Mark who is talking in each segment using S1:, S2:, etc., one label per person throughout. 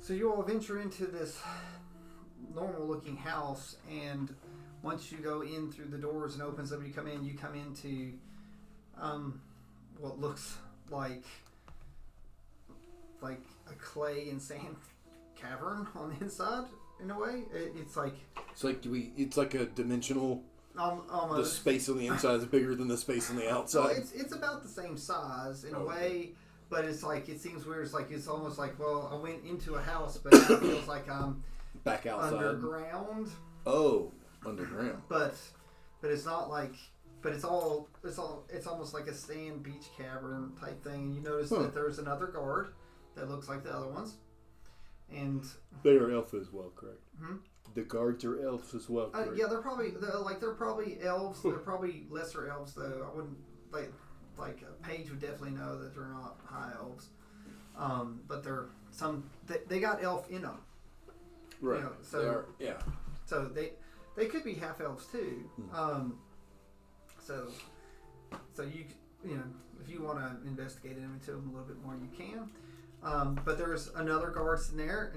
S1: So you all venture into this normal-looking house, and once you go in through the doors and opens up, you come into what looks like a clay and sand cavern on the inside. In a way, it's like
S2: a dimensional.
S1: Almost.
S2: The space on the inside is bigger than the space on the outside.
S1: Well, it's about the same size in a way, but it's like it seems weird. It's almost like, well, I went into a house, but now it feels like I'm
S2: back outside,
S1: underground.
S2: Oh, underground.
S1: But it's not like. But it's almost like a sand beach cavern type thing. And you notice that there's another guard that looks like the other ones, and
S2: they are elves as well, correct?
S1: Hmm?
S2: The guards are elves as well, correct?
S1: Yeah, they're probably elves. They're probably lesser elves, though. I wouldn't like Paige would definitely know that they're not high elves. But they got elf in them,
S2: right?
S1: You know, so
S2: they are, yeah.
S1: So they could be half elves too. So you know, if you want to investigate into them a little bit more, you can. But there's another guard in there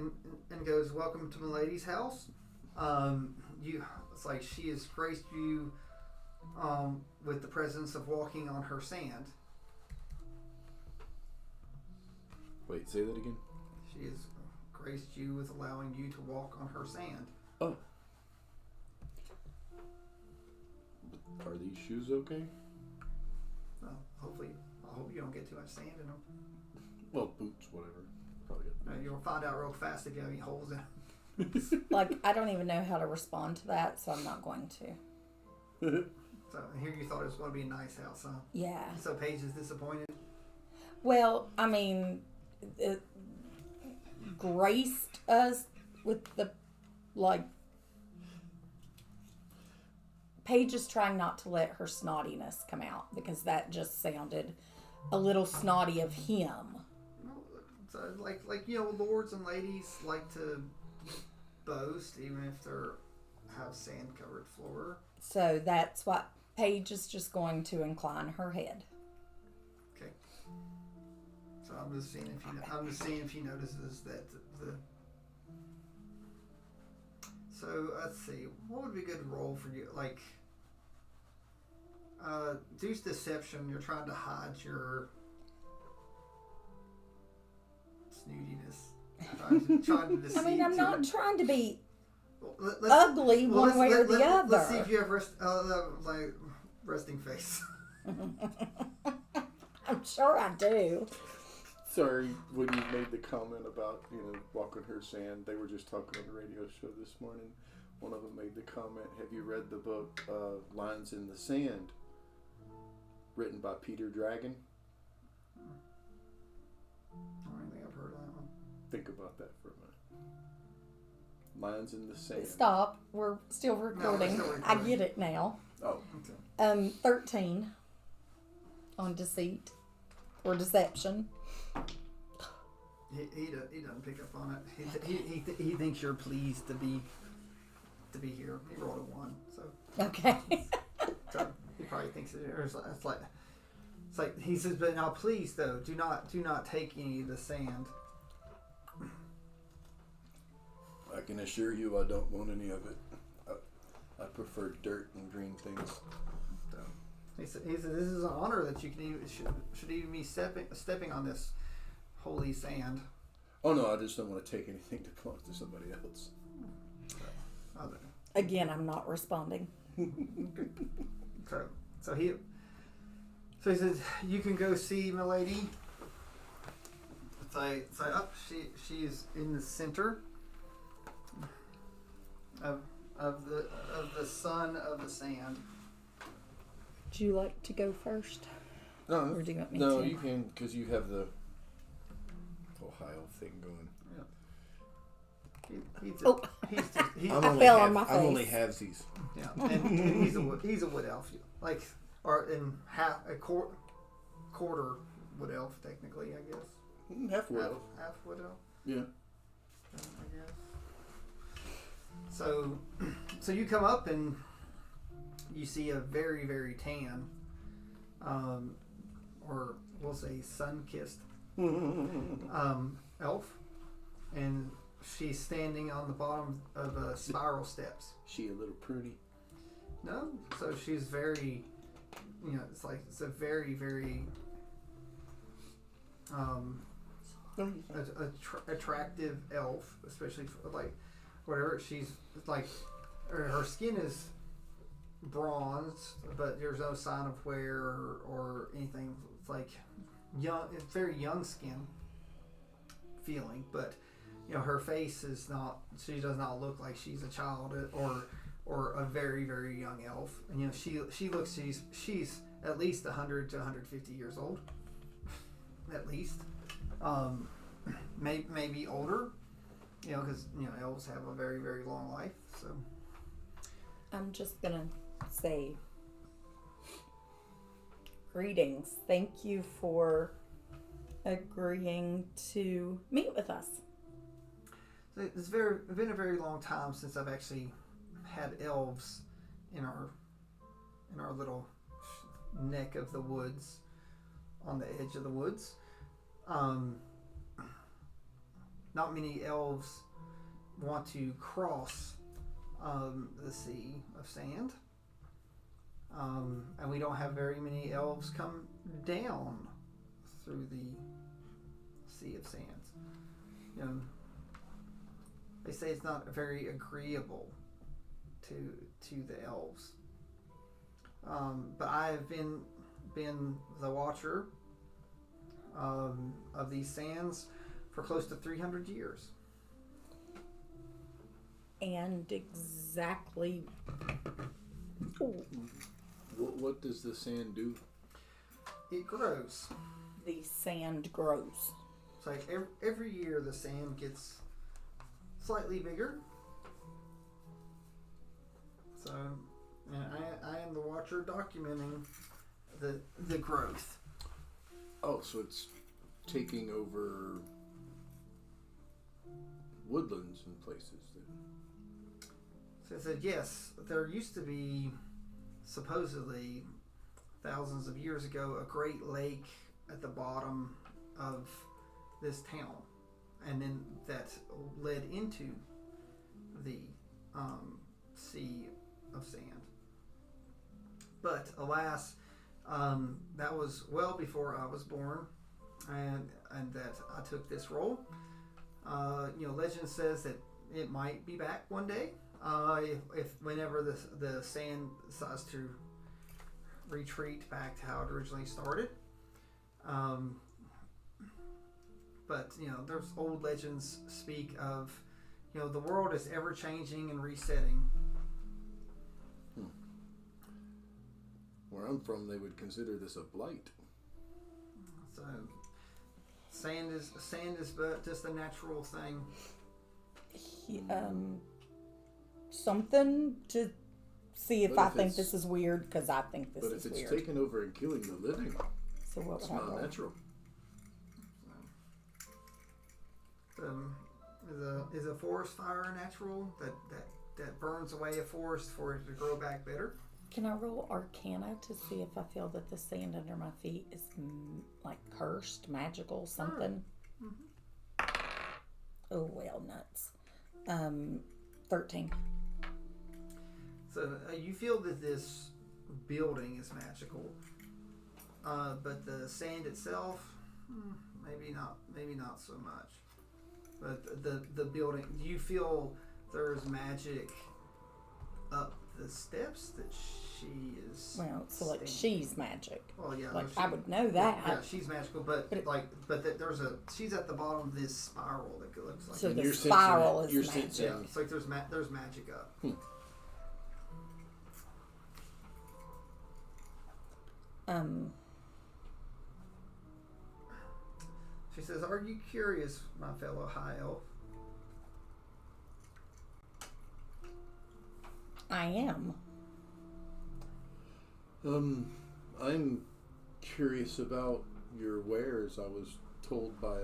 S1: and goes, "Welcome to my lady's house. It's like she has graced you with the presence of walking on her sand."
S2: Wait, say that again.
S1: She has graced you with allowing you to walk on her sand.
S2: Oh. Are these shoes okay?
S1: Well, I hope you don't get too much sand in them.
S2: Well, boots, whatever. Probably good.
S1: You'll find out real fast if you have any holes in them.
S3: Like, I don't even know how to respond to that, so I'm not going to.
S1: So here you thought it was going to be a nice house, huh?
S3: Yeah.
S1: So Paige is disappointed?
S3: Well, I mean, it graced us with the, like, Paige is trying not to let her snottiness come out because that just sounded a little snotty of him.
S1: So like you know, lords and ladies like to boast even if they have sand covered floor.
S3: So that's what Paige is just going to incline her head.
S1: Okay. So I'm just seeing if he notices that the. So let's see, what would be a good role for you? Like, Deuce Deception. You're trying to hide your snootiness. Trying to deceive.
S3: I mean, I'm not trying to be
S1: Well,
S3: ugly one way or the other.
S1: Let's see if you have resting face.
S3: I'm sure I do.
S2: Sorry, when you made the comment about, walking her sand, they were just talking on the radio show this morning. One of them made the comment, have you read the book Lines in the Sand, written by Peter Dragon?
S1: I don't think I've heard of that one.
S2: Think about that for a minute. Lines in the Sand.
S3: Stop. We're still recording.
S1: No, we're still recording.
S3: I get it now.
S2: Oh.
S1: Okay.
S3: 13 on deceit or deception.
S1: He doesn't pick up on it. He thinks you're pleased to be here. He rolled a 1, so
S3: Okay.
S1: so he probably thinks it's like he says. But now, please though, do not take any of the sand.
S2: I can assure you I don't want any of it. I prefer dirt and green things.
S1: So he said this is an honor that you should even be stepping on this holy sand.
S2: Oh no, I just don't want to take anything that belongs to somebody else.
S3: Again, I'm not responding.
S1: So he says, you can go see my lady. Say up. She is in the center of the sun of the sand.
S3: Would you like to go first?
S2: No,
S3: or do you want me to?
S2: You can, because you have the Ohio thing going.
S3: I fell on my face.
S2: I'm only halvesies.
S1: Yeah, and he's a wood elf, like, or in quarter wood elf technically, I guess.
S2: Half wood elf.
S1: Half wood elf.
S2: Yeah.
S1: I guess. So you come up and you see a very, very tan, or we'll say sun-kissed elf, and she's standing on the bottom of spiral steps.
S2: She a little pruny.
S1: No, so she's very, it's a very, very attractive elf, especially for, whatever she's like. Her skin is bronze, but there's no sign of wear or anything. It's like young, it's very young skin feeling, but her face is not. She does not look like she's a child or a very, very young elf. And she looks she's at least 100 to 150 years old, at least. Maybe older, because elves have a very, very long life. So
S3: I'm just gonna say greetings. Thank you for agreeing to meet with us.
S1: It's been a very long time since I've actually had elves in our little neck of the woods, on the edge of the woods. Not many elves want to cross the sea of sand, and we don't have very many elves come down through the sea of sands. They say it's not very agreeable to the elves, but I have been the watcher of these sands for close to 300 years.
S3: And exactly.
S2: What does the sand do?
S1: It grows.
S3: The sand grows.
S1: It's like every year the sand gets slightly bigger. So, and I am the watcher documenting the growth.
S2: Oh, so it's taking over woodlands and places then.
S1: So I said, yes, there used to be, supposedly, thousands of years ago, a great lake at the bottom of this town. And then that led into the sea of sand. But alas, that was well before I was born, and that I took this role. Legend says that it might be back one day, if whenever the sand decides to retreat back to how it originally started. But there's old legends speak of, the world is ever changing and resetting.
S2: Where I'm from, they would consider this a blight.
S1: So sand is but just a natural thing.
S3: Something to see if I think this is weird, because I think this is weird.
S2: But if it's taking over and killing the living,
S3: so what
S2: it's
S3: would I
S2: not
S3: roll?
S2: natural.
S1: Is a forest fire natural that burns away a forest for it to grow back better?
S3: Can I roll Arcana to see if I feel that the sand under my feet is like cursed, magical, something?
S1: Mm-hmm.
S3: Oh, well, nuts. 13.
S1: So you feel that this building is magical, but the sand itself, maybe not so much. But the building, you feel there's magic up the steps that she is.
S3: Well, so like
S1: standing.
S3: she's magic.
S1: Well, yeah,
S3: like I would know that.
S1: Yeah, she's magical, but she's at the bottom of this spiral that looks like.
S3: So
S2: And
S3: the
S2: you're
S3: spiral
S2: sensing it.
S3: is
S2: You're
S3: magic.
S2: sensing-
S1: Yeah, it's like there's magic up. She says, "Are you curious, my fellow high elf?"
S3: I am.
S2: I'm curious about your wares. I was told by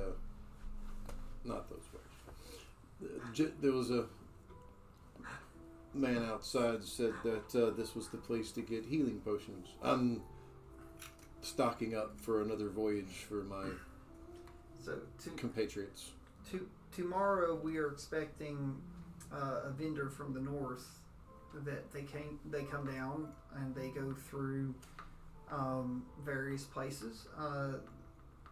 S2: not those wares. There was a man outside said that this was the place to get healing potions. I'm stocking up for another voyage for my
S1: So
S2: compatriots.
S1: tomorrow we are expecting a vendor from the north that they come down and they go through various places.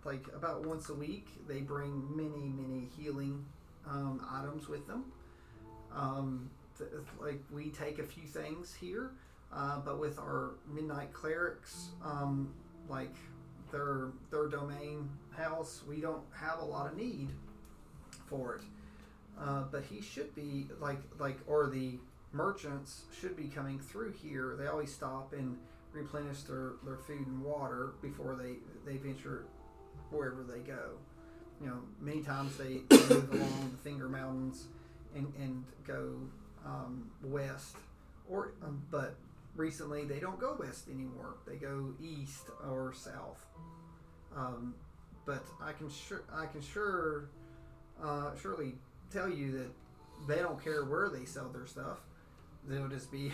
S1: Like about once a week, they bring many healing items with them. Like we take a few things here, but with our midnight clerics, like their domain house, we don't have a lot of need for it. But he should be or the merchants should be coming through here. They always stop and replenish their food and water before they venture wherever they go. Many times they move along the Finger Mountains and go west, but recently they don't go west anymore. They go east or south. But I can surely tell you that they don't care where they sell their stuff. They'll just be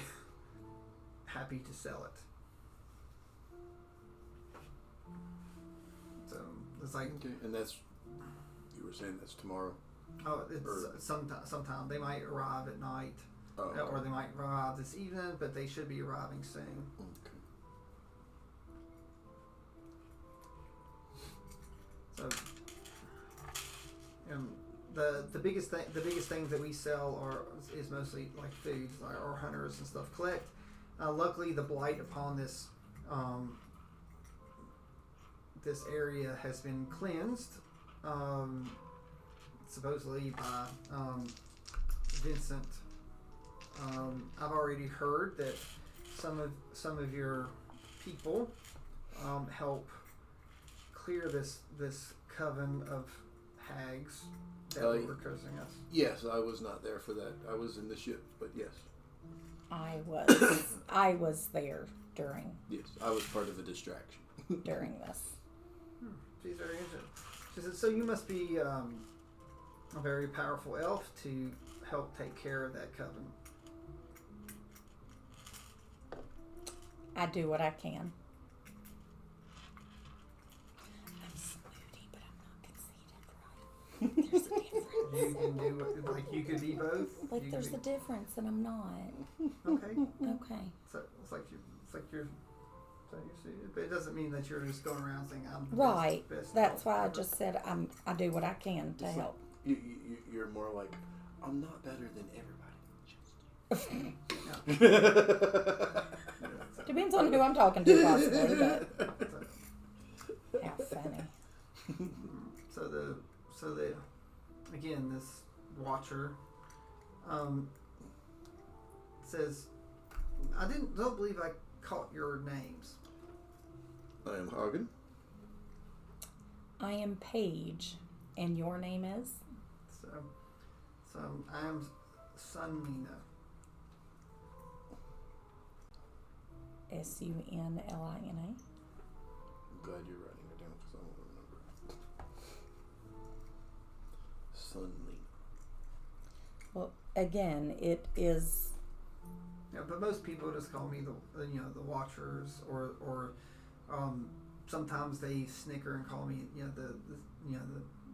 S1: happy to sell it. So it's like,
S2: okay. And that's, you were saying that's tomorrow?
S1: Oh, it's sometime. They might arrive at night,
S2: okay.
S1: Or they might arrive this evening, but they should be arriving soon.
S2: Okay.
S1: So, the biggest things that we sell is mostly like foods, like our hunters and stuff collect. Luckily, the blight upon this area has been cleansed, supposedly by Vincent. I've already heard that some of your people help clear this coven of hags that were cursing us.
S2: Yes, I was not there for that. I was in the ship, but yes.
S3: I was there during.
S2: Yes, I was part of the distraction.
S3: During this.
S1: She's very interesting. She said, so you must be a very powerful elf to help take care of that coven.
S3: I do what I can. I'm snooty, but I'm not conceited, right? There's a difference.
S1: You can do you could be both.
S3: Like there's a difference, and I'm not.
S1: Okay.
S3: Okay.
S1: So it's like you're. So you see, but it doesn't mean that you're just going around saying I'm the
S3: Right.
S1: best
S3: That's
S1: elf
S3: why I
S1: ever.
S3: just said I do what I can to help.
S2: You're more like, I'm not better than everybody.
S3: Depends on who I'm talking to, possibly. But how funny.
S1: So the again, this watcher says, I don't believe I caught your names.
S2: I am Hagen.
S3: I am Paige, and your name is?
S1: So I am Sunlina.
S3: Sunlina.
S2: I'm glad you're writing it down because I won't remember. Sunlina.
S3: Well, again, it is.
S1: Yeah, but most people just call me the Watchers, or sometimes they snicker and call me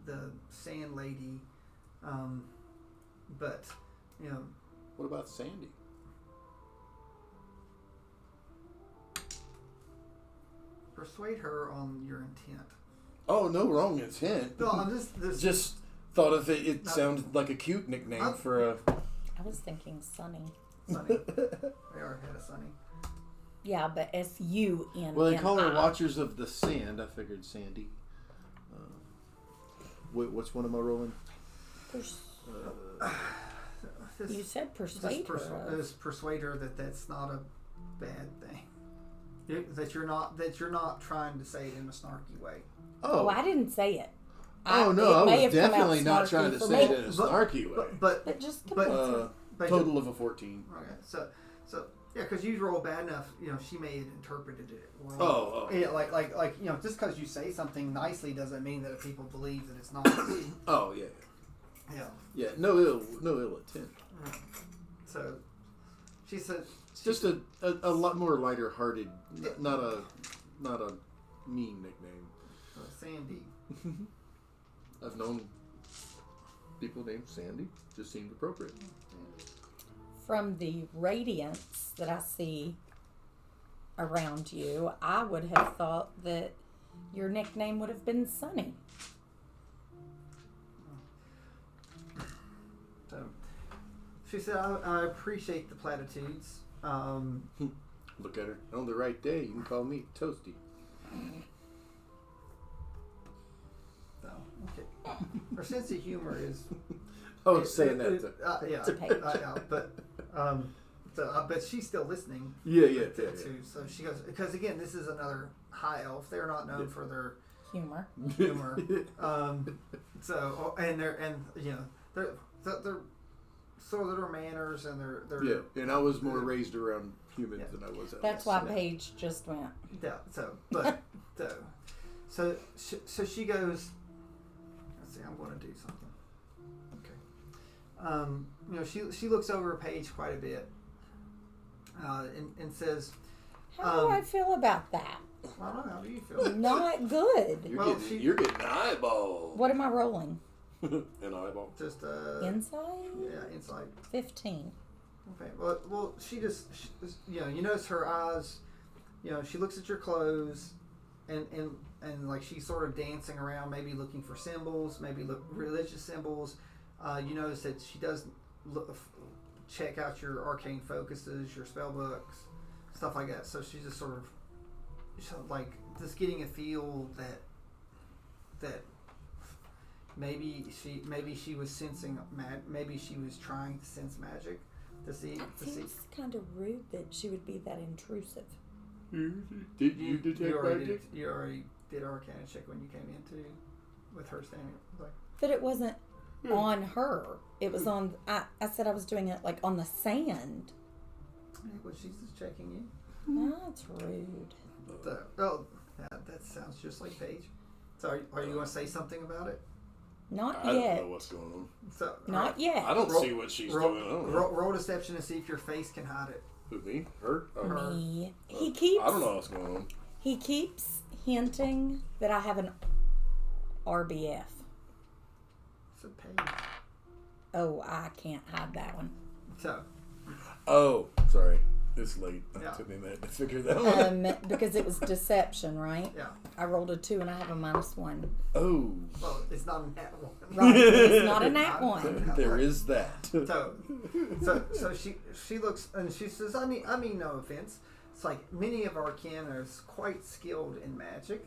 S1: the Sand Lady, but
S2: What about Sandy?
S1: persuade her on your intent.
S2: Oh, no wrong intent.
S1: No, I'm
S2: Just thought of it. It sounded like a cute nickname for a.
S3: I was thinking Sunny.
S1: Sunny. They are had a Sunny.
S3: Yeah, but Sunni.
S2: Well, they call her Watchers of the Sand. I figured Sandy. What's one of my rolling?
S3: You said persuade her.
S1: Just persuade her that that's not a bad thing. That you're not trying to say it in a snarky way.
S3: Oh, I didn't say it.
S2: I was definitely not trying to say it in a snarky way.
S1: But
S3: just
S2: total of a 14.
S1: Okay, so yeah, because you roll bad enough, she may have interpreted it wrong.
S2: Oh.
S1: Yeah, like just because you say something nicely doesn't mean that people believe that it's not.
S2: Oh yeah.
S1: Yeah.
S2: Yeah, no ill intent.
S1: So she said,
S2: it's just a lot more lighter hearted, not a
S1: Sandy.
S2: I've known people named Sandy just seemed appropriate.
S3: From the radiance that I see around you, I would have thought that your nickname would have been Sunny.
S1: So she said, I appreciate the platitudes.
S2: Look at her. On the right day, you can call me Toasty.
S1: So, okay. Her sense of humor is...
S2: I was saying that.
S1: Yeah,
S3: To Paige.
S1: but she's still listening.
S2: Yeah.
S1: Too. So she goes, because again, this is another high elf. They're not known for their
S3: Humor.
S1: humor. They're sort of their manners and their
S2: Yeah, and I was more raised around humans than I was.
S3: That's why Paige just went.
S1: Yeah. So she goes. Let's see. I'm going to do something. Okay. She looks over a page quite a bit, and says,
S3: How do I feel about that?
S1: I don't know. How do you feel?
S3: Not good.
S2: You're getting an eyeball.
S3: What am I rolling?
S2: An eyeball.
S1: Just
S3: Inside?
S1: Yeah, inside.
S3: 15.
S1: Okay. Well, she you notice her eyes. She looks at your clothes, and like she's sort of dancing around, maybe looking for symbols, maybe religious symbols. You notice that she does check out your arcane focuses, your spell books, stuff like that. So she's just sort of like just getting a feel that maybe she was sensing maybe she was trying to sense magic to see.
S3: Seems kind of rude that she would be that intrusive.
S2: Did you detect magic?
S1: You already did Arcana check when you came in too, with her standing like.
S3: But it wasn't on her. It was on. I said I was doing it like on the sand.
S1: Well, she's just checking you.
S3: That's rude.
S1: That sounds just like Paige. So are you going to say something about it?
S3: Not
S2: I
S3: yet.
S2: don't know what's going on.
S1: So
S3: Not yet.
S2: I don't see what she's doing. I don't know.
S1: Roll deception to see if your face can hide it.
S2: Who, me? Her? Her.
S3: Me. He keeps.
S2: I don't know what's going on.
S3: He keeps hinting that I have an RBF.
S1: It's a Paige.
S3: Oh, I can't hide that one.
S1: So.
S2: Oh, sorry. It's late.
S1: Yeah.
S2: It took me a minute to figure that one.
S3: Because it was deception, right?
S1: Yeah.
S3: I rolled a 2 and I have a -1.
S2: Oh.
S1: Well, it's not a nat one.
S3: Right. It's not a nat 1.
S2: There is that.
S1: So she looks and she says, I mean no offense. It's like many of our kin are quite skilled in magic,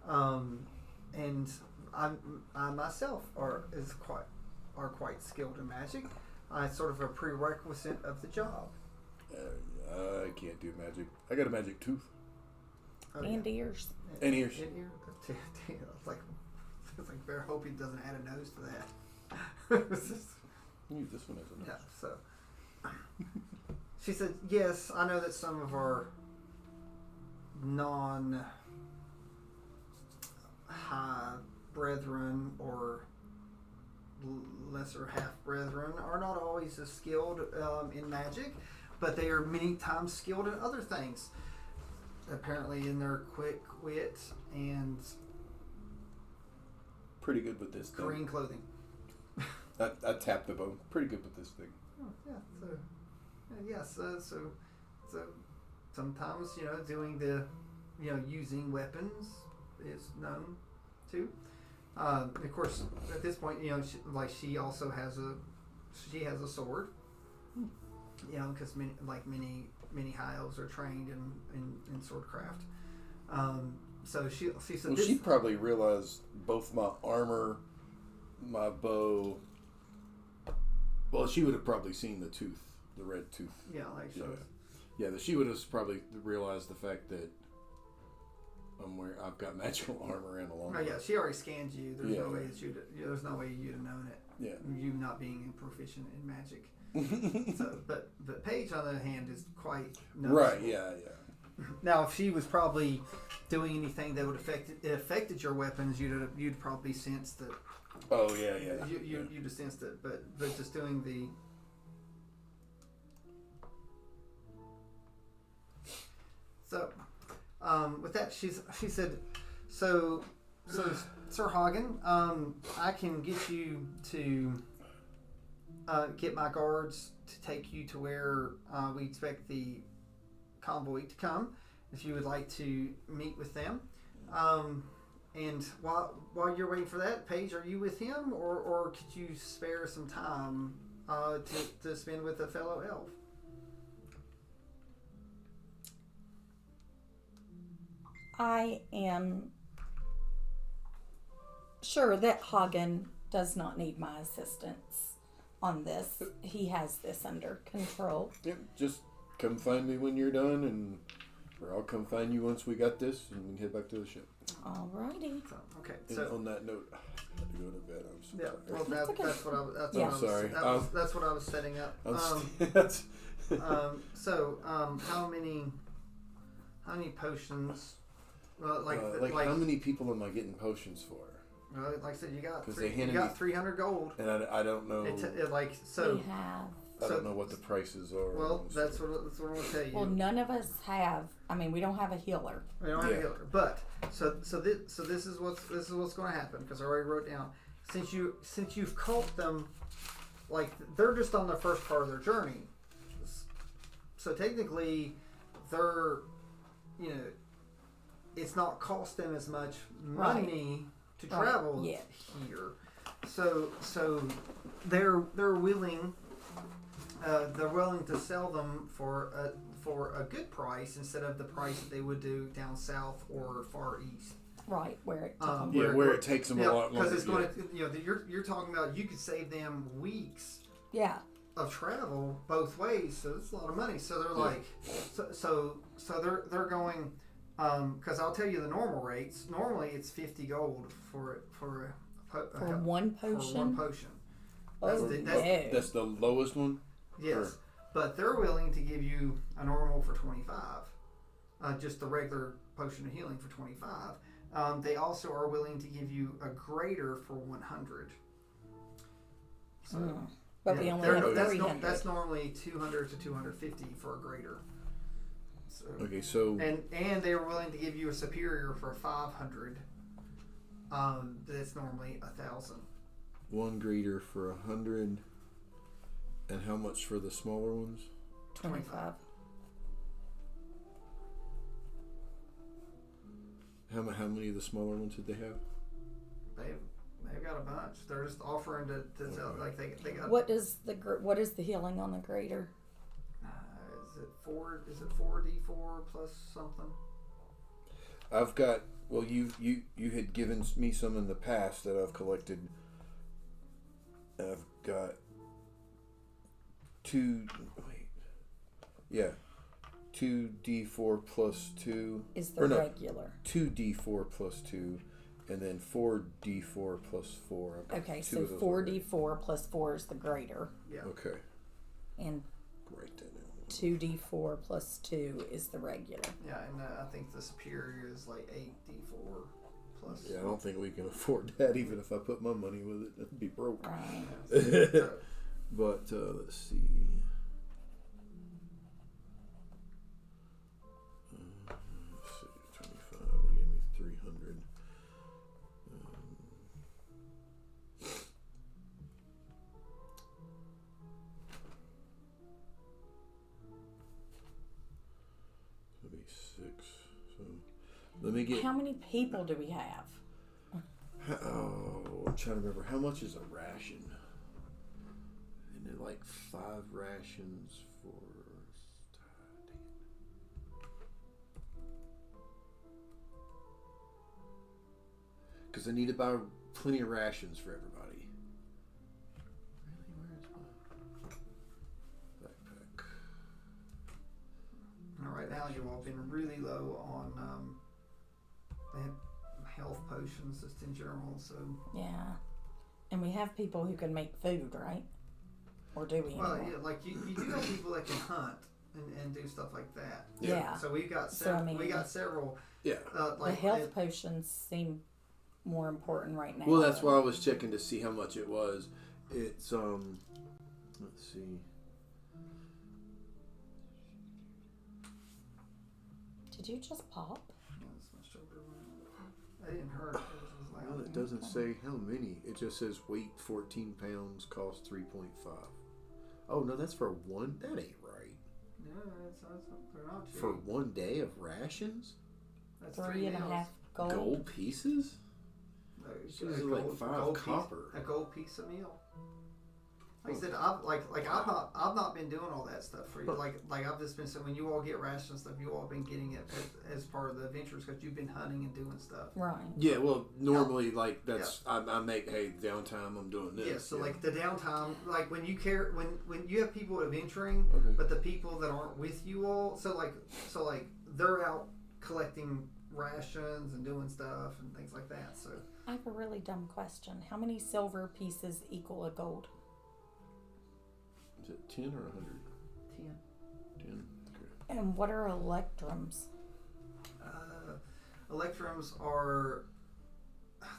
S1: and I myself are quite skilled in magic. It's sort of a prerequisite of the job.
S2: I can't do magic. I got a magic tooth.
S3: And ears.
S2: And ears.
S1: It's like better hope he doesn't add a nose to that.
S2: Use this one as a nose.
S1: Yeah, so she said, yes, I know that some of our non-high brethren or lesser half brethren are not always as skilled in magic, but they are many times skilled in other things. Apparently in their quick wit and
S2: pretty good with this thing.
S1: green clothing.
S2: I tapped the bone. Pretty good with this thing.
S1: Oh, yeah. So sometimes doing the using weapons is known too. Of course, at this point, she also has a sword. Because many high elves are trained in swordcraft. So she said.
S2: Well, she probably realized both my armor, my bow. Well, she would have probably seen the tooth, the red tooth.
S1: Yeah, like so.
S2: Yeah, she would have probably realized the fact that I've got magical armor and a long.
S1: Oh yeah, she already scanned you. There's no way that there's no way you'd have known it.
S2: Yeah.
S1: You not being proficient in magic. So, but Paige on the other hand is quite noticeable.
S2: Right. Yeah.
S1: Now, if she was probably doing anything that would affected your weapons, you'd probably sense that.
S2: Oh yeah.
S1: You'd have sensed it, but just doing the. So, with that, she said, so So Sir Hagen, I can get you to get my guards to take you to where we expect the convoy to come. If you would like to meet with them, and while you're waiting for that, Paige, are you with him, or could you spare some time to spend with a fellow elf?
S3: I am sure that Hagen does not need my assistance on this. He has this under control.
S2: Yep, just come find me when you're done, or I'll come find you once we got this, and we can head back to the ship.
S3: Alrighty.
S1: So, okay.
S2: And
S1: So
S2: on that note, I have to go to bed. I'm so
S1: yeah,
S2: tired.
S1: well that's what I was. That's
S3: Yeah.
S1: what I was,
S2: Sorry.
S1: that's what I was setting up. So how many potions? Well,
S2: like how many people am I getting potions for?
S1: Like I said, you got 300 gold.
S2: And I don't know.
S3: We have.
S2: I don't know what the prices are.
S1: Well, that's what I'm going to tell you.
S3: Well, none of us have. I mean, we don't have a healer.
S1: We don't have a healer, but so this is what's going to happen, because I already wrote down. Since you've caught them, like they're just on the first part of their journey, so technically they're, it's not cost them as much money to travel here. So they're willing. They're willing to sell them for a good price instead of the price that they would do down south or far east.
S3: Right, where it took them.
S2: Where it takes them a lot longer.
S1: Because it's going to, you're talking about, you could save them weeks.
S3: Yeah.
S1: Of travel both ways, so it's a lot of money. So they're like, so they're going, because I'll tell you the normal rates. Normally it's 50 gold for
S3: one potion.
S1: For one potion.
S2: That's the lowest one.
S1: Yes, but they're willing to give you a normal for 25, just the regular potion of healing for 25. They also are willing to give you a greater for 100. So,
S3: but we only have 300.
S1: That's normally 200 to 250 for a greater. So,
S2: so
S1: and they were willing to give you a superior for 500. That's normally 1,000.
S2: One greater for 100. And how much for the smaller ones?
S3: 25.
S2: How many of the smaller ones did they have?
S1: They've got a bunch. They're just offering to sell. Like they got.
S3: What is the healing on the greater?
S1: Is it 4? Is it 4d4 plus something?
S2: I've got. Well, you had given me some in the past that I've collected. I've got 2d4 plus 2
S3: is the regular.
S2: 2d4 plus 2, and then 4d4 plus 4.
S3: Okay, so 4d4 plus 4 is the greater.
S1: Yeah.
S2: Okay.
S3: And
S2: Write that down.
S3: 2d4 plus 2 is the regular.
S1: Yeah, and I think the superior is like 8d4 plus.
S2: Yeah, I don't think we can afford that. Even if I put my money with it, it'd be broke.
S3: Right.
S2: But let's see. Let's see, 25. They gave me 300. That'd be 6. So let me get.
S3: How many people do we have?
S2: Oh, I'm trying to remember. How much is a ration? And they're like 5 rations for. Because I need to buy plenty of rations for everybody. Really? Where is my backpack?
S1: Right now, you've all been really low on health potions just in general. So
S3: Yeah. And we have people who can make food, right? Or do we?
S1: well,
S3: anymore?
S1: yeah, like you do have people that can hunt and do stuff like that.
S3: Yeah.
S1: So we've got
S3: So, I
S1: several.
S3: mean,
S1: we got several.
S2: Yeah.
S1: Like
S3: the health potions seem more important right now.
S2: Well, that's why I was checking to see how much it was. It's let's see.
S3: Did you just pop?
S1: I didn't hurt. It was
S2: Well, it doesn't say how many. It just says weight 14 pounds, cost 3.5. Oh no, that's for one. That ain't right.
S1: No, they're not cheap.
S2: For 1 day of rations?
S1: That's
S3: 3.5
S1: meals.
S3: gold.
S2: Gold pieces?
S1: Those-
S2: This is like 5 copper.
S1: A gold piece of meal. Like I said, I've not been doing all that stuff for you. Like I've just been saying, when you all get rations stuff, you all have been getting it as part of the adventures because you've been hunting and doing stuff.
S3: Right.
S2: Yeah, well, normally, like, that's, I make, hey, downtime, I'm doing this.
S1: Yeah, so like the downtime, like when you when you have people adventuring,
S2: Okay.
S1: but the people that aren't with you all, so like they're out collecting rations and doing stuff and things like that. So
S3: I have a really dumb question. How many silver pieces equal a gold?
S2: Is it 10 or 100?
S1: 10.
S2: 10. Okay.
S3: And what are electrums?
S1: Electrums are,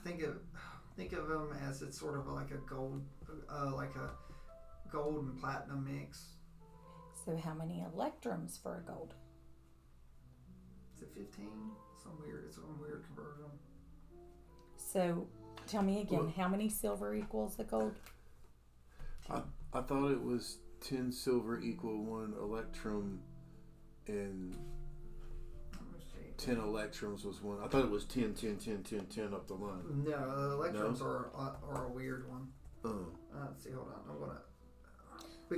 S1: think of them as it's sort of like a gold and platinum mix.
S3: So how many electrums for a gold?
S1: Is it 15? It's some weird conversion.
S3: So tell me again,
S2: Well-
S3: how many silver equals a gold?
S2: I thought it was 10 silver equal 1 electrum, and 10 electrums was 1. I thought it was 10, 10, 10, 10, 10 up the line.
S1: No, electrums are a weird one.
S2: Oh.
S1: Let's see, hold on. I'm gonna.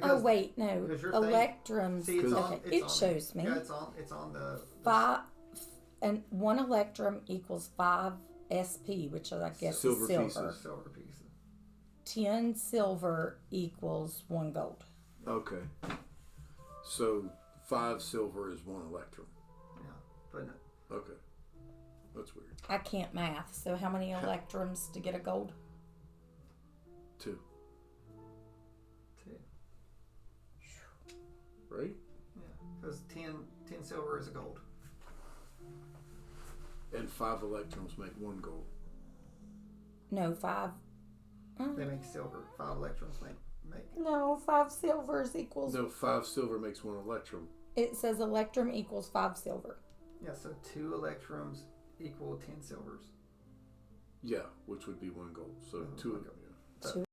S3: Oh wait, no.
S1: because your thing-
S3: Electrums.
S1: See, it's on.
S3: Okay,
S1: It's
S3: it
S1: on,
S3: shows me.
S1: Yeah, it's on the.
S3: Five, and 1 electrum equals 5 SP, which I guess
S2: Silver
S3: is silver.
S2: pieces.
S1: Silver pieces.
S3: 10 silver equals 1 gold.
S2: Okay. So 5 silver is 1 electrum.
S1: Yeah, but no.
S2: Okay. That's weird.
S3: I can't math, so how many electrums to get a gold?
S2: 2.
S1: 2.
S2: Right?
S1: Yeah, because 10 silver is a gold.
S2: And 5 electrums make 1 gold.
S3: No, 5.
S1: They make silver. 5 electrons make.
S3: No, 5 silvers equals.
S2: No, 5 silver makes 1 electrum.
S3: It says electrum equals 5 silver.
S1: Yeah, so 2 electrums equal 10 silvers.
S2: Yeah, which would be 1 gold. So 2
S1: 1
S2: of
S1: gold.
S2: them. Yeah.